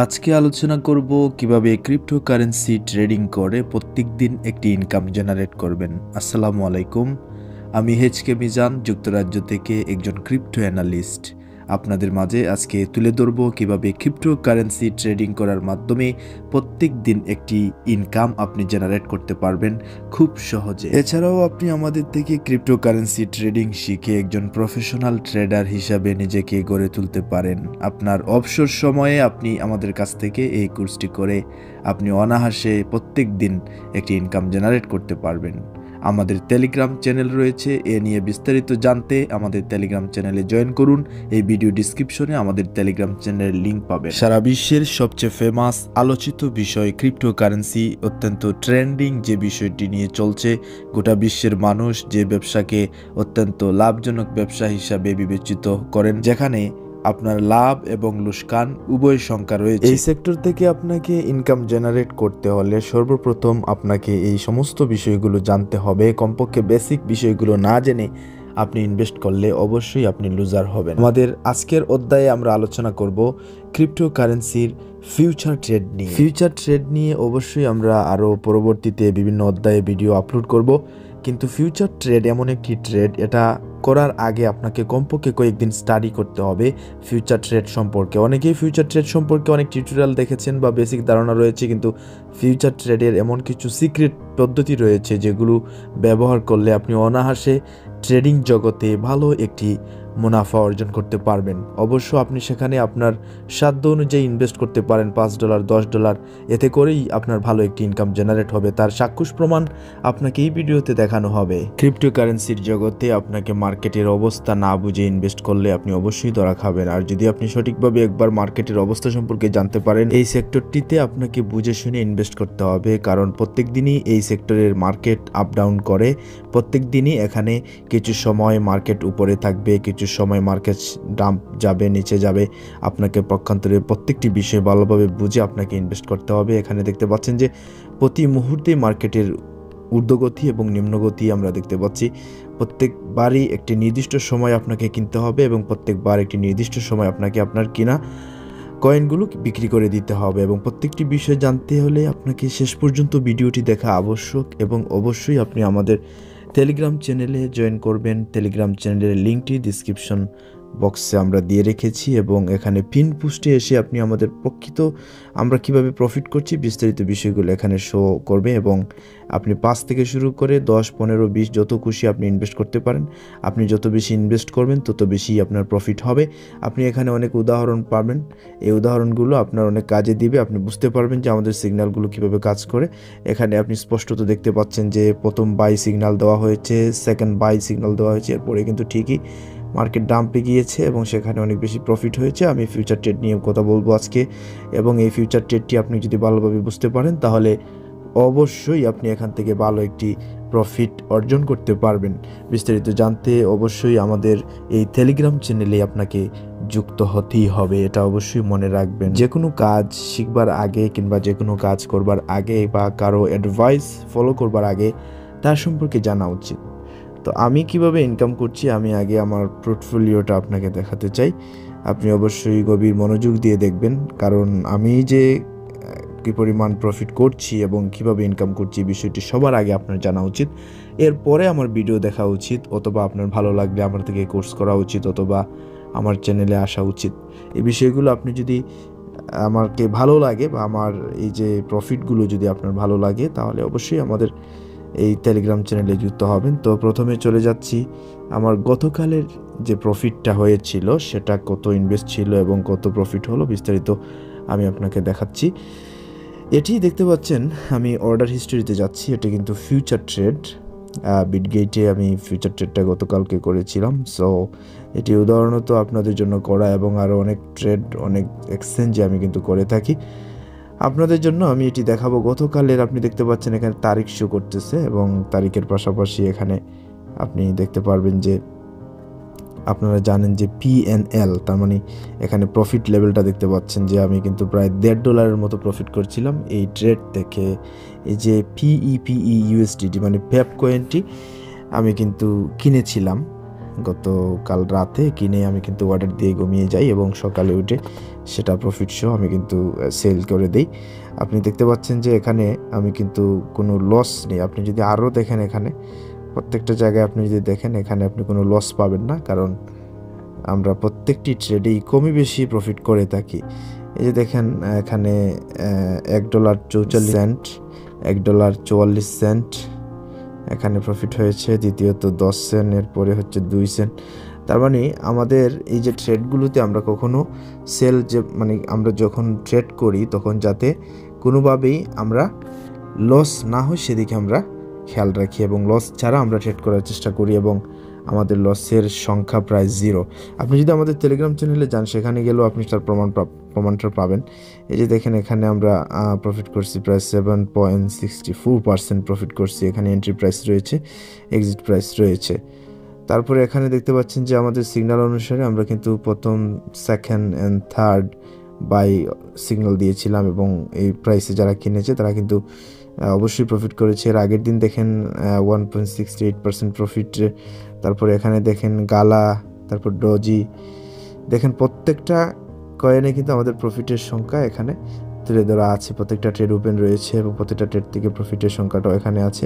আজকে আলোচনা করব কিভাবে ক্রিপ্টোকারেন্সি ট্রেডিং করে প্রত্যেকদিন একটি ইনকাম জেনারেট করবেন। আসসালামু আলাইকুম, আমি এইচ.কে মিজান, যুক্তরাজ্য থেকে একজন ক্রিপ্টো অ্যানালিস্ট। আপনাদের মাঝে আজকে তুলে ধরব কিভাবে ক্রিপ্টোকারেন্সি ট্রেডিং করার মাধ্যমে প্রত্যেক দিন একটি ইনকাম আপনি জেনারেট করতে পারবেন খুব সহজে। এছাড়াও আপনি আমাদের থেকে ক্রিপ্টোকারেন্সি ট্রেডিং শিখে একজন প্রফেশনাল ট্রেডার হিসাবে নিজেকে গড়ে তুলতে পারেন। আপনার অবসর সময়ে আপনি আমাদের কাছ থেকে এই কোর্সটি করে আপনি অনায়াসে প্রত্যেক দিন একটি ইনকাম জেনারেট করতে পারবেন। আমাদের টেলিগ্রাম চ্যানেল রয়েছে, এ নিয়ে বিস্তারিত জানতে আমাদের টেলিগ্রাম চ্যানেলে জয়েন করুন। এই ভিডিও ডিসক্রিপশনে আমাদের টেলিগ্রাম চ্যানেলের লিঙ্ক পাবেন। সারা বিশ্বের সবচেয়ে ফেমাস আলোচিত বিষয় ক্রিপ্টোকারেন্সি, অত্যন্ত ট্রেন্ডিং যে বিষয়টি নিয়ে চলছে। গোটা বিশ্বের মানুষ যে ব্যবসাকে অত্যন্ত লাভজনক ব্যবসা হিসাবে বিবেচিত করেন, যেখানে আপনার লাভ এবং লোকসান উভয় সংখ্যা রয়েছে। এই সেক্টর থেকে আপনাকে ইনকাম জেনারেট করতে হলে সর্বপ্রথম আপনাকে এই সমস্ত বিষয়গুলো জানতে হবে। কমপক্ষে বেসিক বিষয়গুলো না জেনে আপনি ইনভেস্ট করলে অবশ্যই আপনি লুজার হবেন। আমাদের আজকের অধ্যায়ে আমরা আলোচনা করব ক্রিপ্টোকারেন্সির ফিউচার ট্রেড নিয়ে। ফিউচার ট্রেড নিয়ে অবশ্যই আমরা আরও পরবর্তীতে বিভিন্ন অধ্যায়ে ভিডিও আপলোড করব, কিন্তু ফিউচার ট্রেড এমন একটি ট্রেড, এটা করার আগে আপনাকে কমপক্ষে কয়েকদিন স্টাডি করতে হবে ফিউচার ট্রেড সম্পর্কে। অনেকেই ফিউচার ট্রেড সম্পর্কে অনেক টিউটোরিয়াল দেখেছেন বা বেসিক ধারণা রয়েছে, কিন্তু ফিউচার ট্রেডের এমন কিছু সিক্রেট পদ্ধতি রয়েছে যেগুলো ব্যবহার করলে আপনি অনায়াসে ট্রেডিং জগতে ভালো একটি মুনাফা অর্জন করতে পারবেন। অবশ্য আপনি সেখানে আপনার সাধ্য অনুযায়ী ইনভেস্ট করতে পারেন, $5, $10, এতে করেই আপনার ভালো একটি ইনকাম জেনারেট হবে। তার চাক্ষুষ প্রমাণ আপনাকে এই ভিডিওতে দেখানো হবে। ক্রিপ্টোকারেন্সির জগতে আপনাকে মার্কেটের অবস্থা না বুঝে ইনভেস্ট করলে আপনি অবশ্যই ধরা খাবেন। আর যদি আপনি সঠিকভাবে একবার মার্কেটের অবস্থা সম্পর্কে জানতে পারেন, এই সেক্টরটিতে আপনাকে বুঝে শুনে ইনভেস্ট করতে হবে, কারণ প্রত্যেক দিনই এই সেক্টরের মার্কেট আপ ডাউন করে। প্রত্যেক দিনই এখানে কিছু সময় মার্কেট উপরে থাকবে, কিছু সময় মার্কেট ডাম্প যাবে, নিচে যাবে। আপনাকে পক্ষান্তরে প্রত্যেকটি বিষয় ভালোভাবে বুঝে আপনাকে ইনভেস্ট করতে হবে। এখানে দেখতে পাচ্ছেন যে প্রতি মুহূর্তে মার্কেটের ঊর্ধ্বগতি এবং নিম্নগতি আমরা দেখতে পাচ্ছি। প্রত্যেকবারই একটি নির্দিষ্ট সময় আপনাকে কিনতে হবে এবং প্রত্যেকবার একটি নির্দিষ্ট সময় আপনাকে আপনার কিনা কয়েনগুলো বিক্রি করে দিতে হবে। এবং প্রত্যেকটি বিষয় জানতে হলে আপনাকে শেষ পর্যন্ত ভিডিওটি দেখা আবশ্যক, এবং অবশ্যই আপনি আমাদের টেলিগ্রাম চ্যানেলে জয়েন করবেন। টেলিগ্রাম চ্যানেলের লিঙ্কটি ডিসক্রিপশন বক্সে আমরা দিয়ে রেখেছি, এবং এখানে পিন পোস্টে এসে আপনি আমাদের প্রকৃত আমরা কিভাবে প্রফিট করছি বিস্তারিত বিষয়গুলো এখানে শো করবে, এবং আপনি 5 থেকে শুরু করে 10, 15, 20 যত খুশি আপনি ইনভেস্ট করতে পারেন। আপনি যত বেশি ইনভেস্ট করবেন তত বেশি আপনার প্রফিট হবে। আপনি এখানে অনেক উদাহরণ পাবেন, এই উদাহরণগুলো আপনার অনেক কাজে দিবে। আপনি বুঝতে পারবেন যে আমাদের সিগন্যালগুলো কিভাবে কাজ করে। এখানে আপনি স্পষ্টত দেখতে পাচ্ছেন যে প্রথম বাই সিগন্যাল দেওয়া হয়েছে, সেকেন্ড বাই সিগন্যাল দেওয়া হয়েছে, এরপরে কিন্তু ঠিকই মার্কেট ডাম্পে গিয়েছে এবং সেখানে অনেক বেশি প্রফিট হয়েছে। আমি ফিউচার ট্রেড নিয়ে কথা বলবো আজকে, এবং এই ফিউচার ট্রেডটি আপনি যদি ভালোভাবে বুঝতে পারেন তাহলে অবশ্যই আপনি এখান থেকে ভালো একটি প্রফিট অর্জন করতে পারবেন। বিস্তারিত জানতে অবশ্যই আমাদের এই টেলিগ্রাম চ্যানেলে আপনাকে যুক্ত হতেই হবে, এটা অবশ্যই মনে রাখবেন। যে কোনো কাজ শিখবার আগে কিংবা যে কোনো কাজ করবার আগে বা কারো অ্যাডভাইস ফলো করবার আগে তার সম্পর্কে জানা উচিত। তো আমি কিভাবে ইনকাম করছি, আমি আগে আমার পোর্টফোলিওটা আপনাকে দেখাতে চাই। আপনি অবশ্যই গভীর মনোযোগ দিয়ে দেখবেন, কারণ আমি যে কী পরিমাণ প্রফিট করছি এবং কিভাবে ইনকাম করছি বিষয়টি সবার আগে আপনার জানা উচিত। এরপরে আমার ভিডিও দেখা উচিত, অথবা আপনার ভালো লাগলে আমার থেকে কোর্স করা উচিত, অথবা আমার চ্যানেলে আসা উচিত। এই বিষয়গুলো আপনি যদি আমাকে ভালো লাগে বা আমার এই যে প্রফিটগুলো যদি আপনার ভালো লাগে, তাহলে অবশ্যই আমাদের এই টেলিগ্রাম চ্যানেলে যুক্ত হবেন। তো প্রথমে চলে যাচ্ছি আমার গতকালের যে প্রফিটটা হয়েছিল সেটা কত ইনভেস্ট ছিল এবং কত প্রফিট হলো বিস্তারিত আমি আপনাকে দেখাচ্ছি। এটি দেখতে পাচ্ছেন, আমি অর্ডার হিস্ট্রিতে যাচ্ছি। এটা কিন্তু ফিউচার ট্রেড, বিটগেটে আমি ফিউচার ট্রেডটা গতকালকে করেছিলাম। সো এটি উদাহরণত আপনাদের জন্য করা, এবং আরও অনেক ট্রেড অনেক এক্সচেঞ্জে আমি কিন্তু করে থাকি। আপনাদের জন্য আমি এটি দেখাবো গতকালের। আপনি দেখতে পাচ্ছেন এখানে তারিখ শো করতেছে, এবং তারিখের পাশাপাশি এখানে আপনি দেখতে পারবেন যে আপনারা জানেন যে PNL, তার মানে এখানে প্রফিট লেভেলটা দেখতে পাচ্ছেন যে আমি কিন্তু প্রায় $1.5 মতো প্রফিট করছিলাম এই ট্রেড থেকে। এই যে PEPE USDT মানে পেপ কয়েনটি আমি কিন্তু কিনেছিলাম গতকাল রাতে কিনে আমি কিন্তু অর্ডার দিয়ে ঘুমিয়ে যাই এবং সকালে উঠে সেটা প্রফিট সহ আমি কিন্তু সেল করে দিই। আপনি দেখতে পাচ্ছেন যে এখানে আমি কিন্তু কোনো লস নেই। আপনি যদি আরও দেখেন, এখানে প্রত্যেকটা জায়গায় আপনি যদি দেখেন, এখানে আপনি কোনো লস পাবেন না, কারণ আমরা প্রত্যেকটি ট্রেডেই কমই বেশি প্রফিট করে থাকি। এই যে দেখেন এখানে $1.44, $1.44 এখানে প্রফিট হয়েছে। দ্বিতীয়ত 10 সেন্ট, এরপরে হচ্ছে 2 সেন্ট। তার মানে আমাদের এই যে ট্রেডগুলোতে আমরা কখনো সেল আমরা যখন ট্রেড করি তখন যাতে কোনোভাবেই আমরা লস না হয় সেদিকে আমরা খেয়াল রাখি এবং লস ছাড়া আমরা ট্রেড করার চেষ্টা করি এবং আমাদের লসের সংখ্যা প্রায় 0। আপনি যদি আমাদের টেলিগ্রাম চ্যানেলে যান, সেখানে গেলেও আপনি তার প্রমাণটা পাবেন। এই যে দেখেন এখানে আমরা প্রফিট করছি প্রায় 7.64% প্রফিট করছি। এখানে এন্ট্রি প্রাইস রয়েছে, এক্সিট প্রাইস রয়েছে। তারপরে এখানে দেখতে পাচ্ছেন যে আমাদের সিগন্যাল অনুসারে আমরা কিন্তু প্রথম, second and third by signal দিয়েছিলাম এবং এই প্রাইসে যারা কিনেছে তারা কিন্তু অবশ্যই প্রফিট করেছে। এর আগের দিন দেখেন 1.68% প্রফিট। তারপরে এখানে দেখেন গালা, তারপর ডজি, দেখেন প্রত্যেকটা কয়েনে কিন্তু আমাদের প্রফিটের সংখ্যা এখানে তুলে ধরা আছে। প্রত্যেকটা ট্রেড ওপেন রয়েছে এবং প্রত্যেকটা ট্রেড থেকে প্রফিটের সংখ্যাটাও এখানে আছে।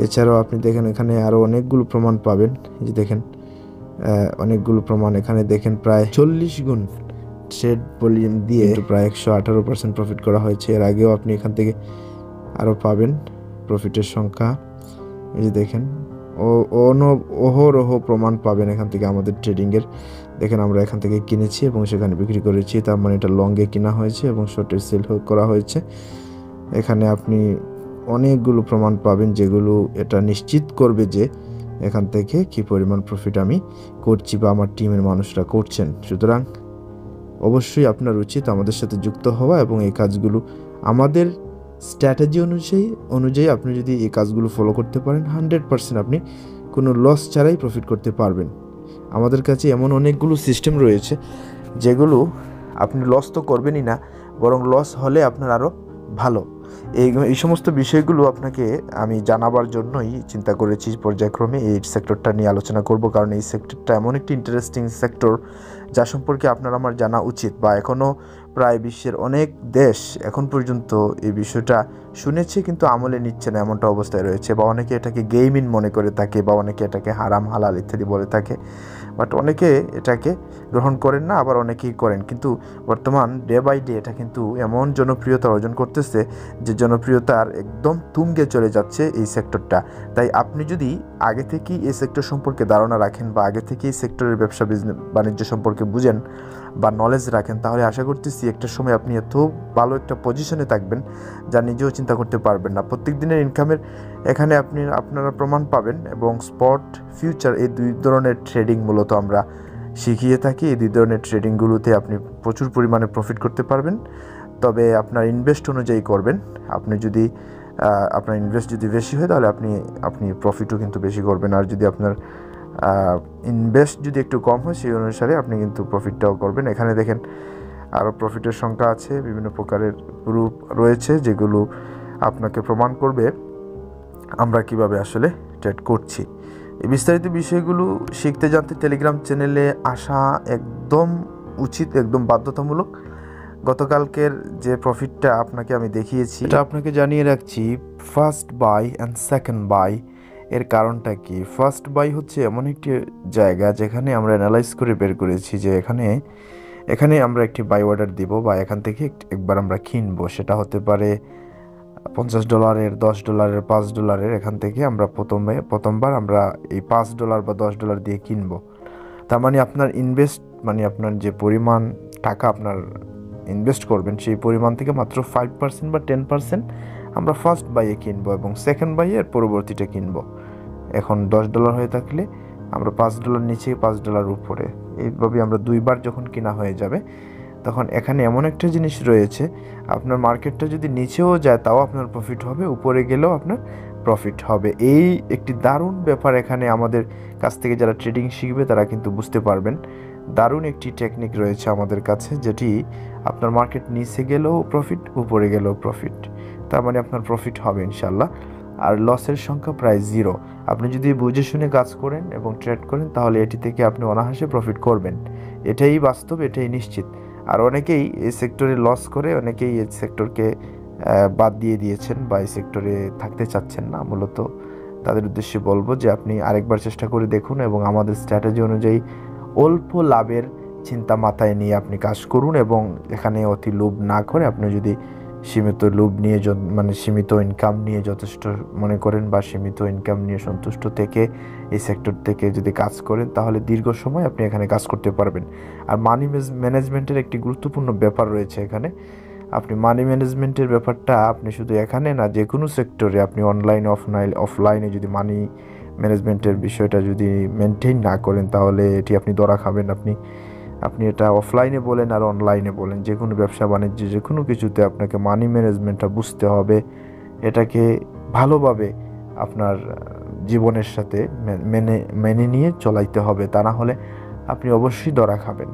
এছাড়াও আপনি দেখেন এখানে আরও অনেকগুলো প্রমাণ পাবেন। এই যে দেখেন অনেকগুলো প্রমাণ, এখানে দেখেন প্রায় 40 গুণ ট্রেড ভলিউম দিয়ে প্রায় 118% প্রফিট করা হয়েছে। এর আগেও আপনি এখান থেকে আরও পাবেন প্রফিটের সংখ্যা। এই যে দেখেন অহরহ প্রমাণ পাবেন এখান থেকে আমাদের ট্রেডিংয়ের। দেখেন আমরা এখান থেকে কিনেছি এবং সেখানে বিক্রি করেছি, তার মানে এটা লংয়ে কেনা হয়েছে এবং শর্টে সেল করা হয়েছে। এখানে আপনি অনেকগুলো প্রমাণ পাবেন যেগুলো এটা নিশ্চিত করবে যে এখান থেকে কি পরিমাণ প্রফিট আমি করছি বা আমার টিমের মানুষরা করছেন। সুতরাং অবশ্যই আপনার উচিত আমাদের সাথে যুক্ত হওয়া এবং এই কাজগুলো আমাদের স্ট্র্যাটেজি অনুযায়ী আপনি যদি এই কাজগুলো ফলো করতে পারেন, 100% আপনি কোনো লস ছাড়াই প্রফিট করতে পারবেন। আমাদের কাছে এমন অনেকগুলো সিস্টেম রয়েছে যেগুলো আপনি লস তো করবেনই না, বরং লস হলে আপনার আরও ভালো। এই সমস্ত বিষয়গুলো আপনাকে আমি জানাবার জন্যই চিন্তা করেছি পর্যায়ক্রমে এই সেক্টরটা নিয়ে আলোচনা করব, কারণ এই সেক্টরটা এমন একটি ইন্টারেস্টিং সেক্টর যা সম্পর্কে আপনার আমার জানা উচিত। বা এখনও প্রায় বিশ্বের অনেক দেশ এখন পর্যন্ত এই বিষয়টা শুনেছে কিন্তু আমলে নিচ্ছে না, এমনটা অবস্থায় রয়েছে। বা অনেকে এটাকে গেমিং মনে করে থাকে, বা অনেকে এটাকে হারাম হালাল ইত্যাদি বলে থাকে, বাট অনেকে এটাকে গ্রহণ করেন না, আবার অনেকেই করেন। কিন্তু বর্তমান ডে বাই ডে এটা কিন্তু এমন জনপ্রিয়তা অর্জন করতেছে যে জনপ্রিয়তার একদম তুঙ্গে চলে যাচ্ছে এই সেক্টরটা। তাই আপনি যদি আগে থেকেই এই সেক্টর সম্পর্কে ধারণা রাখেন বা আগে থেকেই এই সেক্টরের ব্যবসা বাণিজ্য সম্পর্কে বুঝেন বা নলেজ রাখেন, তাহলে আশা করতেছি একটা সময় আপনি এত ভালো একটা পজিশনে থাকবেন যা নিজেও চিন্তা করতে পারবেন না। প্রত্যেক দিনের ইনকামের এখানে আপনারা প্রমাণ পাবেন এবং স্পট, ফিউচার এই দুই ধরনের ট্রেডিং মূলত আমরা শিখিয়ে থাকি। এই দুই ধরনের ট্রেডিংগুলোতে আপনি প্রচুর পরিমাণে প্রফিট করতে পারবেন, তবে আপনার ইনভেস্ট অনুযায়ী করবেন। আপনার ইনভেস্ট যদি বেশি হয় তাহলে আপনি প্রফিটও কিন্তু বেশি করবেন, আর যদি আপনার ইনভেস্ট যদি একটু কম হয় সেই অনুসারে আপনি কিন্তু প্রফিটটাও করবেন। এখানে দেখেন আরও প্রফিটের সংখ্যা আছে, বিভিন্ন প্রকারের গ্রুপ রয়েছে যেগুলো আপনাকে প্রমাণ করবে আমরা কিভাবে আসলে ট্রেড করছি। এই বিস্তারিত বিষয়গুলো শিখতে জানতে টেলিগ্রাম চ্যানেলে আসা একদম উচিত, একদম বাধ্যতামূলক। গতকালকের যে প্রফিটটা আপনাকে আমি দেখিয়েছি, এটা আপনাকে জানিয়ে রাখছি first bye and second bye এর কারণটা কি। ফার্স্ট বাই হচ্ছে এমন একটি জায়গা যেখানে আমরা অ্যানালাইজ করে বের করেছি যে এখানে আমরা একটি বাই অর্ডার দিব বা এখান থেকে একবার আমরা কিনবো। সেটা হতে পারে $50, $10, $5। এখান থেকে আমরা প্রথমবার আমরা এই $5 বা $10 দিয়ে কিনবো। তার মানে আপনার আপনার যে পরিমাণ টাকা আপনার ইনভেস্ট করবেন সেই পরিমাণ থেকে মাত্র 5% বা 10% আমরা ফার্স্ট বাইয়ে কিনবো এবং সেকেন্ড বাইয়ে এর পরবর্তীটা কিনবো। এখন $10 হয়ে থাকলে আমরা $5 নিচে, $5 উপরে, এইভাবে আমরা দুইবার যখন কেনা হয়ে যাবে তখন এখানে এমন একটা জিনিস রয়েছে, আপনার মার্কেটটা যদি নিচেও যায় তাও আপনার প্রফিট হবে, উপরে গেলেও আপনার প্রফিট হবে। এই একটি দারুণ ব্যাপার এখানে আমাদের কাছ থেকে যারা ট্রেডিং শিখবে তারা কিন্তু বুঝতে পারবেন। দারুণ একটি টেকনিক রয়েছে আমাদের কাছে, যেটি আপনার মার্কেট নিচে গেলেও প্রফিট, উপরে গেলেও প্রফিট, তার মানে আপনার প্রফিট হবে ইনশাল্লাহ। আর লসের সংখ্যা প্রায় 0। আপনি যদি বুঝে শুনে কাজ করেন এবং ট্রেড করেন তাহলে এটি থেকে আপনি অনায়াসে প্রফিট করবেন। এটাই বাস্তব, এটাই নিশ্চিত। আর অনেকেই এই সেক্টরে লস করে, অনেকেই এই সেক্টরকে বাদ দিয়ে দিয়েছেন বা এই সেক্টরে থাকতে চাচ্ছেন না। মূলত তাদের উদ্দেশ্যে বলবো যে আপনি আরেকবার চেষ্টা করে দেখুন এবং আমাদের স্ট্র্যাটেজি অনুযায়ী অল্প লাভের চিন্তা মাথায় নিয়ে আপনি কাজ করুন এবং এখানে অতি লোভ না করে আপনি যদি সীমিত লোভ নিয়ে মানে সীমিত ইনকাম নিয়ে যথেষ্ট মনে করেন বা সীমিত ইনকাম নিয়ে সন্তুষ্ট থেকে এই সেক্টর থেকে যদি কাজ করেন তাহলে দীর্ঘ সময় আপনি এখানে কাজ করতে পারবেন। আর মানি ম্যানেজমেন্টের একটি গুরুত্বপূর্ণ ব্যাপার রয়েছে এখানে। আপনি মানি ম্যানেজমেন্টের ব্যাপারটা আপনি শুধু এখানে না, যে কোনো সেক্টরে আপনি অনলাইন অফলাইনে যদি মানি ম্যানেজমেন্টের বিষয়টা যদি মেনটেন না করেন তাহলে এটি আপনি ধরা খাবেন। আপনি এটা অফলাইনে বলেন আর অনলাইনে বলেন, যে কোনো ব্যবসা বাণিজ্য যে কোনো কিছুতে আপনাকে মানি ম্যানেজমেন্টটা বুঝতে হবে, এটাকে ভালোভাবে আপনার জীবনের সাথে মেনে নিয়ে চলাইতে হবে, তা না হলে আপনি অবশ্যই ধরা খাবেন।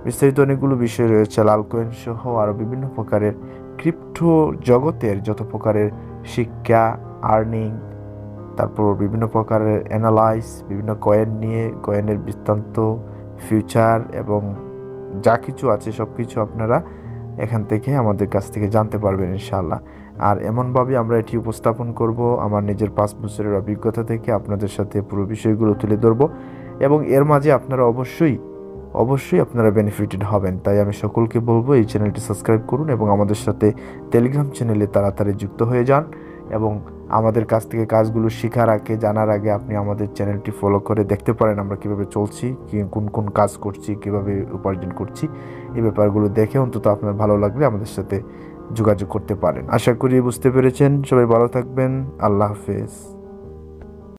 বিস্তারিত অনেকগুলো বিষয় রয়েছে, লালকয়েন সহ আরও বিভিন্ন প্রকারের ক্রিপ্টো জগতের যত প্রকারের শিক্ষা, আর্নিং, তারপর বিভিন্ন প্রকারের অ্যানালাইজ, বিভিন্ন কয়েন নিয়ে কয়েনের বৃত্তান্ত, ফিউচার এবং যা কিছু আছে সব কিছু আপনারা এখান থেকে আমাদের কাছ থেকে জানতে পারবেন ইনশাআল্লাহ। আর এমনভাবে আমরা এটি উপস্থাপন করব আমার নিজের 5 বছরের অভিজ্ঞতা থেকে আপনাদের সাথে পুরো বিষয়গুলো তুলে ধরব এবং এর মাঝে আপনারা অবশ্যই আপনারা বেনিফিটেড হবেন। তাই আমি সকলকে বলবো এই চ্যানেলটি সাবস্ক্রাইব করুন এবং আমাদের সাথে টেলিগ্রাম চ্যানেলে তাড়াতাড়ি যুক্ত হয়ে যান এবং আমাদের কাছ থেকে কাজগুলো শেখার আগে, জানার আগে আপনি আমাদের চ্যানেলটি ফলো করে দেখতে পারেন আমরা কিভাবে চলছি, কোন কোন কাজ করছি, কিভাবে উপার্জন করছি। এই ব্যাপারগুলো দেখে অন্তত আপনার ভালো লাগলে আমাদের সাথে যোগাযোগ করতে পারেন। আশা করি বুঝতে পেরেছেন। সবাই ভালো থাকবেন। আল্লাহ হাফেজ।